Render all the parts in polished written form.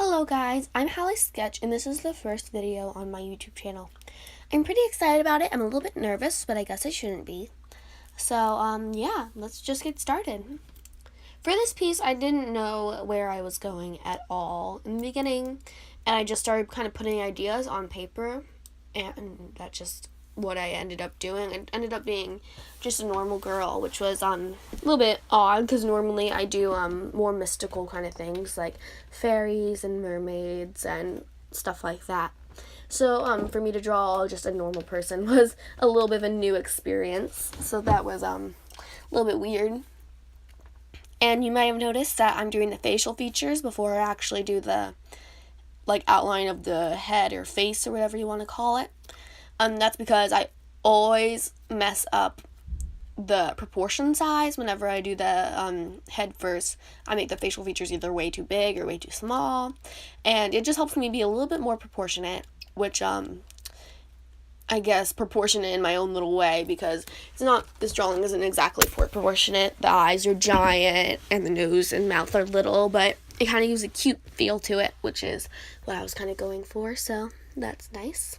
Hello guys, I'm Hallie Sketch and this is the first video on my YouTube channel. I'm pretty excited about it. I'm a little bit nervous, but I guess I shouldn't be. So, yeah, let's just get started. For this piece, I didn't know where I was going at all in the beginning, and I just started kind of putting ideas on paper, and that's just what I ended up doing. I ended up being just a normal girl, which was a little bit odd because normally I do more mystical kind of things like fairies and mermaids and stuff like that. So for me to draw just a normal person was a little bit of a new experience. So that was a little bit weird. And you might have noticed that I'm doing the facial features before I actually do the outline of the head or face or whatever you want to call it. That's because I always mess up the proportion size whenever I do the head first. I make the facial features either way too big or way too small, and it just helps me be a little bit more proportionate, which I guess proportionate in my own little way, because this drawing isn't exactly proportionate. The eyes are giant and the nose and mouth are little, but it kind of gives a cute feel to it, which is what I was kind of going for, so that's nice.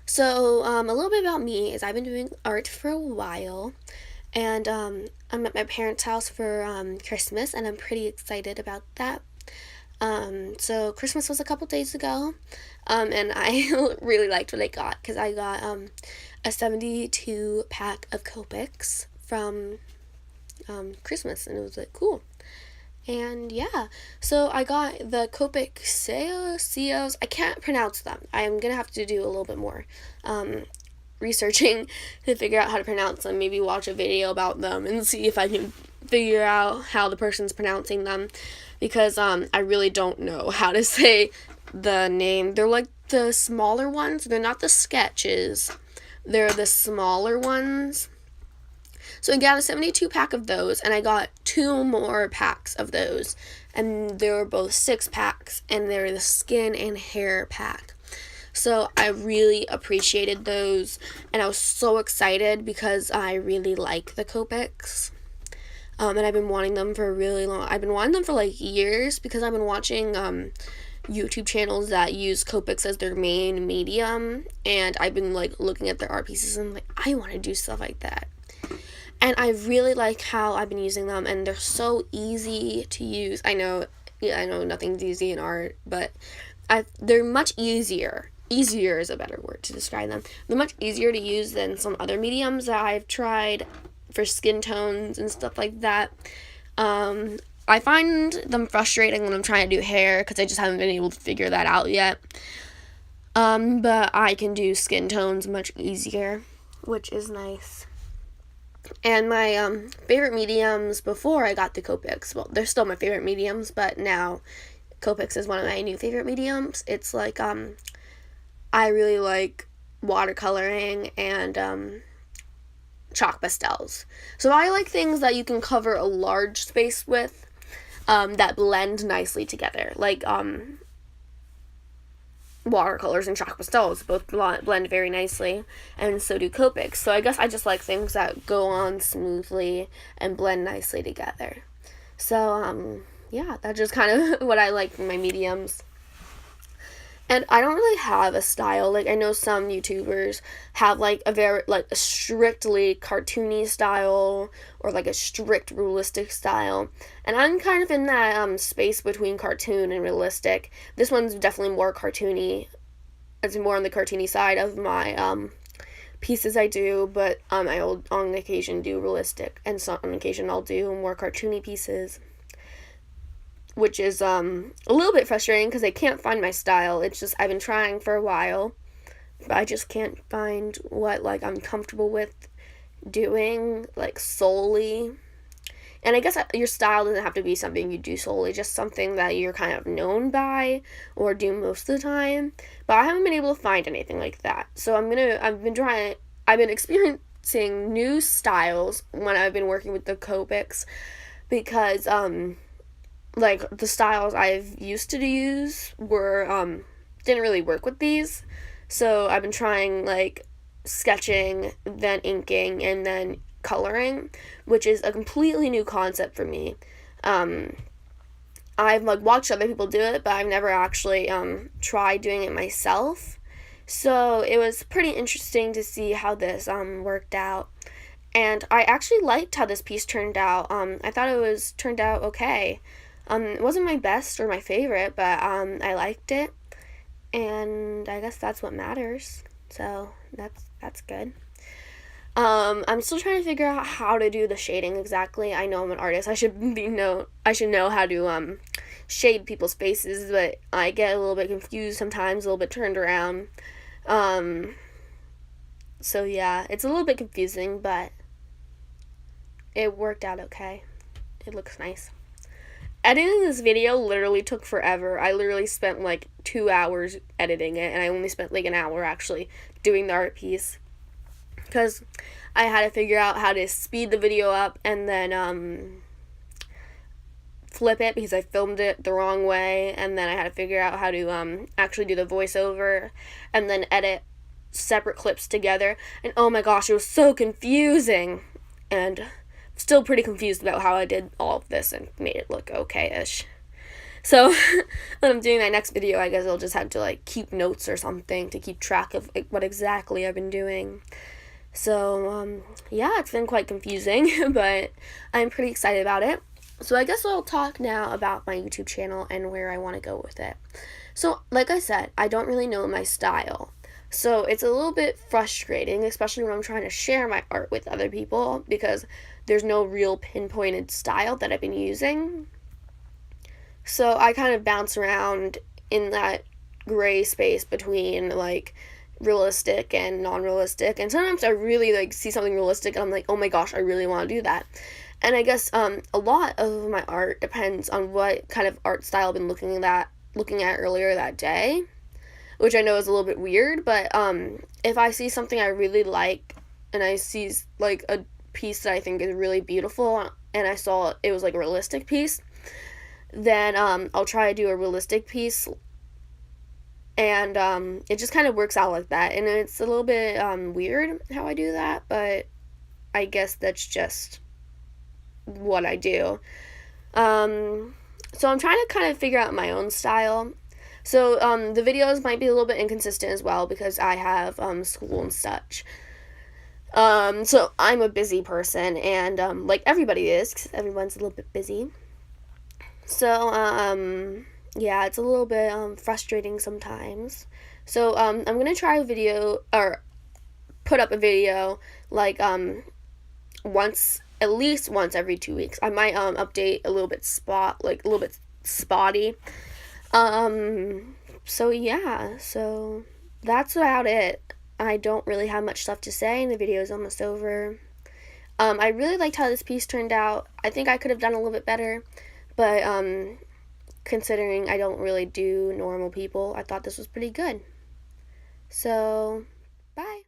So, a little bit about me is I've been doing art for a while, and I'm at my parents' house for Christmas, and I'm pretty excited about that. So Christmas was a couple days ago, and I really liked what I got, because I got a 72 pack of Copics from Christmas, and it was like cool. And yeah, so I got the Copic Seos. I can't pronounce them. I'm gonna have to do a little bit more researching to figure out how to pronounce them. Maybe watch a video about them and see if I can figure out how the person's pronouncing them, because I really don't know how to say the name. They're like the smaller ones. They're not the sketches. They're the smaller ones. So I got a 72 pack of those, and I got 2 more packs of those, and they were both 6 packs, and they were the skin and hair pack. So I really appreciated those, and I was so excited because I really like the Copics, and I've been wanting them for a really long. I've been wanting them for like years, because I've been watching YouTube channels that use Copics as their main medium, and I've been like looking at their art pieces and I'm like, I want to do stuff like that. And I really like how I've been using them, and they're so easy to use. I know nothing's easy in art, but they're much easier. Easier is a better word to describe them. They're much easier to use than some other mediums that I've tried for skin tones and stuff like that. I find them frustrating when I'm trying to do hair, because I just haven't been able to figure that out yet. But I can do skin tones much easier, which is nice. And my favorite mediums before I got the Copics, well, they're still my favorite mediums, but now Copics is one of my new favorite mediums. It's like, I really like watercoloring and chalk pastels. So I like things that you can cover a large space with, that blend nicely together. Like, watercolors and chalk pastels both blend very nicely, and so do Copics. So I guess I just like things that go on smoothly and blend nicely together. So yeah, that's just kind of what I like from my mediums. And I don't really have a style. Like, I know some YouTubers have like a strictly cartoony style, or like a strict realistic style. And I'm kind of in that space between cartoon and realistic. This one's definitely more cartoony. It's more on the cartoony side of my pieces I do, but I will on occasion do realistic, and so on occasion I'll do more cartoony pieces, which is a little bit frustrating because I can't find my style. It's just I've been trying for a while, but I just can't find what I'm comfortable with doing solely. And I guess your style doesn't have to be something you do solely, just something that you're kind of known by or do most of the time. But I haven't been able to find anything like that. So I've been experiencing new styles when I've been working with the Copics, because the styles I've used to use were didn't really work with these. So I've been trying sketching, then inking, and then coloring, which is a completely new concept for me. I've like watched other people do it, but I've never actually tried doing it myself. So it was pretty interesting to see how this worked out. And I actually liked how this piece turned out. I thought it was turned out okay. It wasn't my best or my favorite, but I liked it, and I guess that's what matters. So that's good. I'm still trying to figure out how to do the shading exactly. I know I'm an artist. I should know how to shade people's faces, but I get a little bit confused sometimes, a little bit turned around. So yeah, it's a little bit confusing, but it worked out okay. It looks nice. Editing this video literally took forever. I literally spent like 2 hours editing it, and I only spent like an hour actually doing the art piece, because I had to figure out how to speed the video up and then flip it because I filmed it the wrong way, and then I had to figure out how to actually do the voiceover and then edit separate clips together. And oh my gosh, it was so confusing, and still pretty confused about how I did all of this and made it look okay-ish. So when I'm doing my next video, I guess I'll just have to like keep notes or something to keep track of what exactly I've been doing. So yeah, it's been quite confusing, but I'm pretty excited about it. So I guess I'll talk now about my YouTube channel and where I want to go with it. So like I said, I don't really know my style. So it's a little bit frustrating, especially when I'm trying to share my art with other people, because there's no real pinpointed style that I've been using. So I kind of bounce around in that gray space between like realistic and non-realistic, and sometimes I really like see something realistic and I'm like, oh my gosh, I really want to do that. And I guess a lot of my art depends on what kind of art style I've been looking at earlier that day, which I know is a little bit weird, but if I see something I really like and I see like a piece that I think is really beautiful and I saw it was like a realistic piece, then I'll try to do a realistic piece, and it just kind of works out like that. And it's a little bit weird how I do that, but I guess that's just what I do. So I'm trying to kind of figure out my own style. So the videos might be a little bit inconsistent as well because I have school and such. So I'm a busy person, and like everybody is, 'cause everyone's a little bit busy. So yeah, it's a little bit frustrating sometimes. So I'm gonna try a video, or put up a video like at least once every 2 weeks. I might update a little bit spotty. So yeah, so that's about it. I don't really have much stuff to say, and the video is almost over. I really liked how this piece turned out. I think I could have done a little bit better, but considering I don't really do normal people, I thought this was pretty good. So, bye.